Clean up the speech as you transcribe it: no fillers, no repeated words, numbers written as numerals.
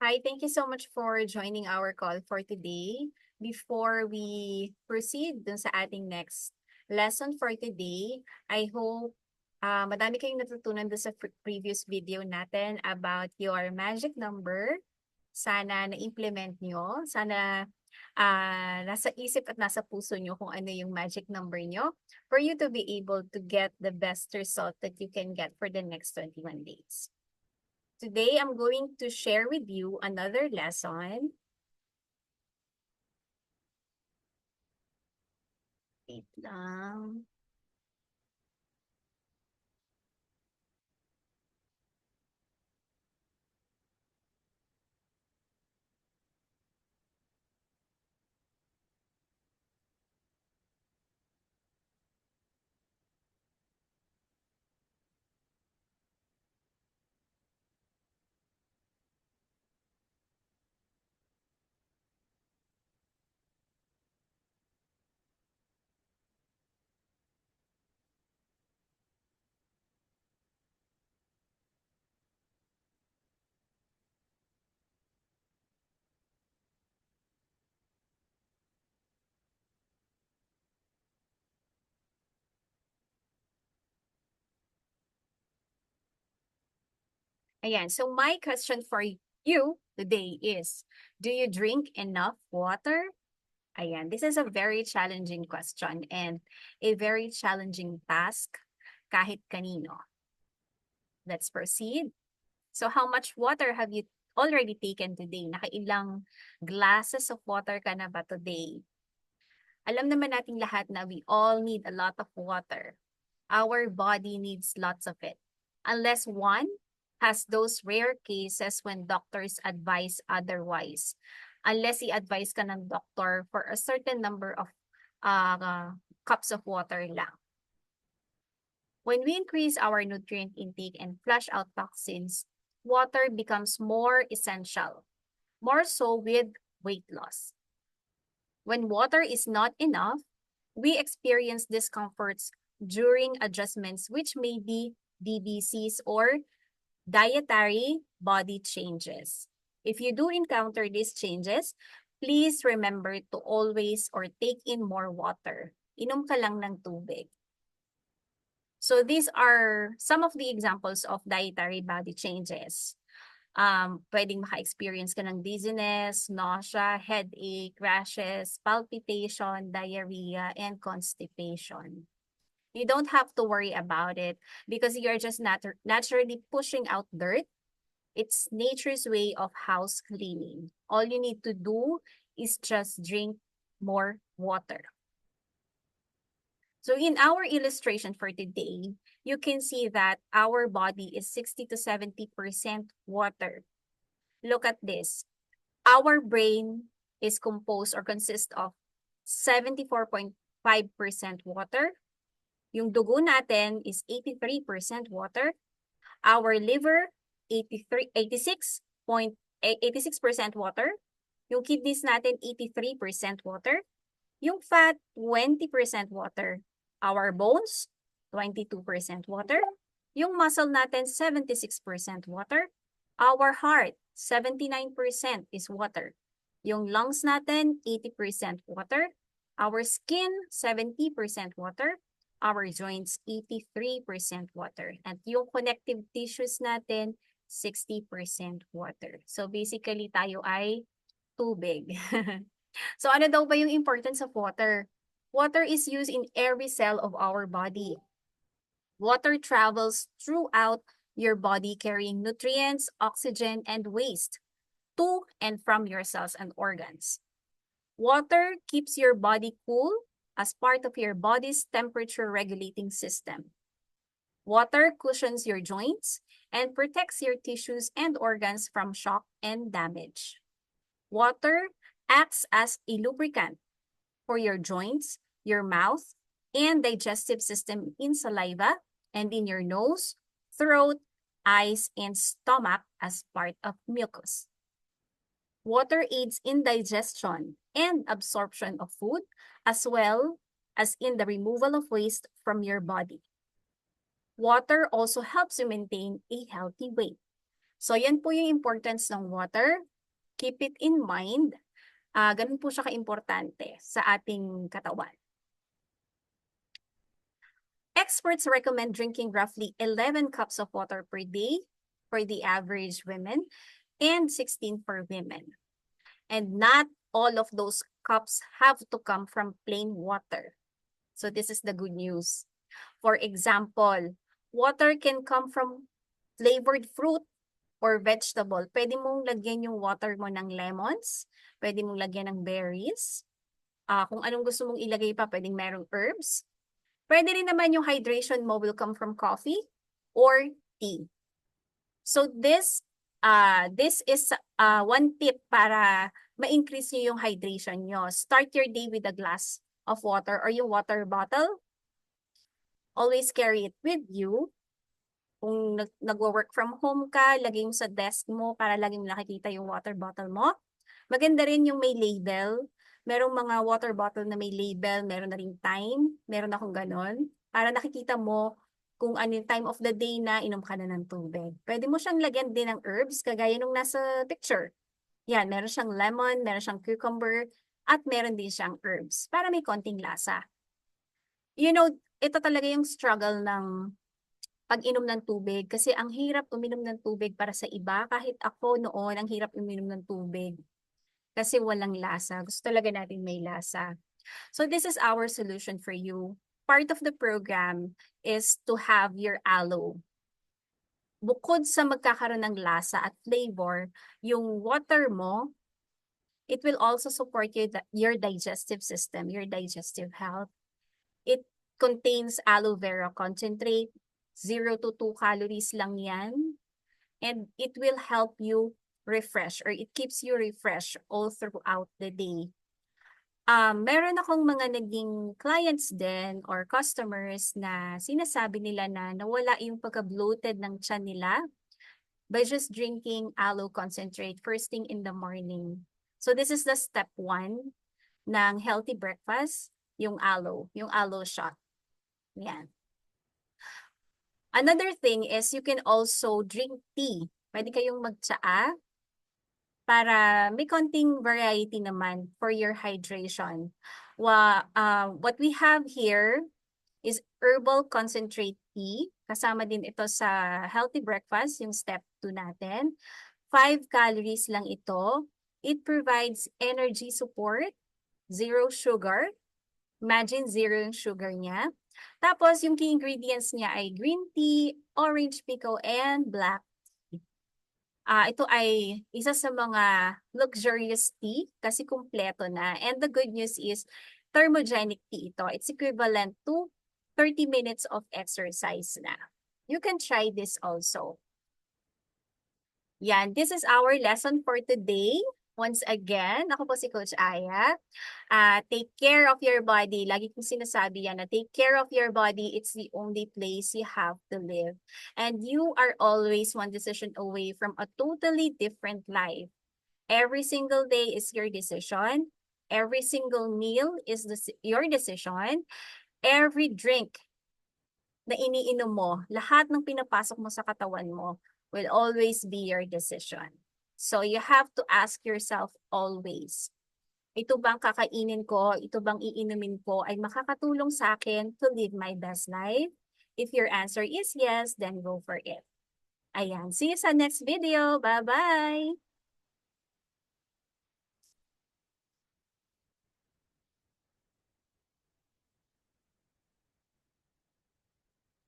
Hi, thank you so much for joining our call for today. Before we proceed dun sa ating next lesson for today, I hope madami kayong natutunan dun sa previous video natin about your magic number. Sana na-implement nyo. Sana nasa isip at nasa puso nyo kung ano yung magic number nyo for you to be able to get the best result that you can get for the next 21 days. Today, I'm going to share with you another lesson. Wait lang. Ayan, so my question for you today is, do you drink enough water? Ayan, this is a very challenging question and a very challenging task kahit kanino. Let's proceed. So how much water have you already taken today? Nakailang glasses of water ka na ba today? Alam naman nating lahat na we all need a lot of water. Our body needs lots of it. Unless one has those rare cases when doctors advise otherwise. Unless i-advise ka ng doctor for a certain number of cups of water lang. When we increase our nutrient intake and flush out toxins, water becomes more essential, more so with weight loss. When water is not enough, we experience discomforts during adjustments, which may be DBCs or dietary body changes. If you do encounter these changes, please remember to always or take in more water. Inom ka lang ng tubig. So these are some of the examples of dietary body changes. Pwedeng maka-experience ka ng dizziness, nausea, headache, rashes, palpitation, diarrhea, and constipation. You don't have to worry about it because you're just naturally pushing out dirt. It's nature's way of house cleaning. All you need to do is just drink more water. So in our illustration for today, you can see that our body is 60 to 70% water. Look at this. Our brain is composed or consists of 74.5% water. Yung dugo natin is 83% water. Our liver, 86% water. Yung kidneys natin, 83% water. Yung fat, 20% water. Our bones, 22% water. Yung muscle natin, 76% water. Our heart, 79% is water. Yung lungs natin, 80% water. Our skin, 70% water. Our joints, 83% water. At yung connective tissues natin, 60% water. So basically, tayo ay tubig. So ano daw ba yung importance of water? Water is used in every cell of our body. Water travels throughout your body carrying nutrients, oxygen, and waste to and from your cells and organs. Water keeps your body cool as part of your body's temperature regulating system. Water cushions your joints and protects your tissues and organs from shock and damage. Water acts as a lubricant for your joints, your mouth, and digestive system in saliva and in your nose, throat, eyes, and stomach as part of mucus. Water aids in digestion and absorption of food as well as in the removal of waste from your body. Water also helps you maintain a healthy weight. So yan po yung importance ng water. Keep it in mind. Ganun po siya kaimportante sa ating katawan. Experts recommend drinking roughly 11 cups of water per day for the average women and 16 for women. And not all of those cups have to come from plain water. So this is the good news. For example, water can come from flavored fruit or vegetable. Pwede mong lagyan yung water mo ng lemons, pwede mong lagyan ng berries, kung anong gusto mong ilagay pa, pwedeng merong herbs. Pwede rin naman yung hydration mo will come from coffee or tea. So this is one tip para ma-increase nyo yung hydration nyo. Start your day with a glass of water or yung water bottle. Always carry it with you. Kung nag-work from home ka, lagay mo sa desk mo para laging nakikita yung water bottle mo. Maganda rin yung may label. Merong mga water bottle na may label, meron na rin time, meron akong ganon. Para nakikita mo kung ano yung time of the day na inom ka na ng tubig. Pwede mo siyang lagyan din ng herbs, kagaya nung nasa picture. Yan, meron siyang lemon, meron siyang cucumber, at meron din siyang herbs para may konting lasa. You know, ito talaga yung struggle ng pag-inom ng tubig kasi ang hirap uminom ng tubig para sa iba. Kahit ako noon, ang hirap uminom ng tubig kasi walang lasa. Gusto talaga natin may lasa. So this is our solution for you. Part of the program is to have your aloe. Bukod sa magkakaroon ng lasa at flavor, yung water mo, it will also support your digestive system, your digestive health. It contains aloe vera concentrate, 0 to 2 calories lang yan. And it will help you refresh or it keeps you refreshed all throughout the day. Meron akong mga naging clients din or customers na sinasabi nila na nawala yung pagka-bloated ng tiyan nila by just drinking aloe concentrate first thing in the morning. So this is the step 1 ng healthy breakfast, yung aloe shot. Yan. Another thing is you can also drink tea. Pwede kayong magtsaa para may konting variety naman for your hydration. What we have here is herbal concentrate tea. Kasama din ito sa healthy breakfast, yung step 2 natin. 5 calories lang ito. It provides energy support, 0 sugar. Imagine 0 yung sugar niya. Tapos yung key ingredients niya ay green tea, orange pekoe, and black. Ito ay isa sa mga luxurious tea kasi kumpleto na. And the good news is thermogenic tea ito. It's equivalent to 30 minutes of exercise na. You can try this also. Yan, this is our lesson for today. Once again, ako po si Coach Aya. Take care of your body. Lagi kong sinasabi yan na take care of your body. It's the only place you have to live. And you are always one decision away from a totally different life. Every single day is your decision. Every single meal is your decision. Every drink na iniinom mo, lahat ng pinapasok mo sa katawan mo will always be your decision. So you have to ask yourself always, ito bang kakainin ko, ito bang iinumin ko ay makakatulong sa akin to live my best life? If your answer is yes, then go for it. Ayan, see you sa next video. Bye-bye!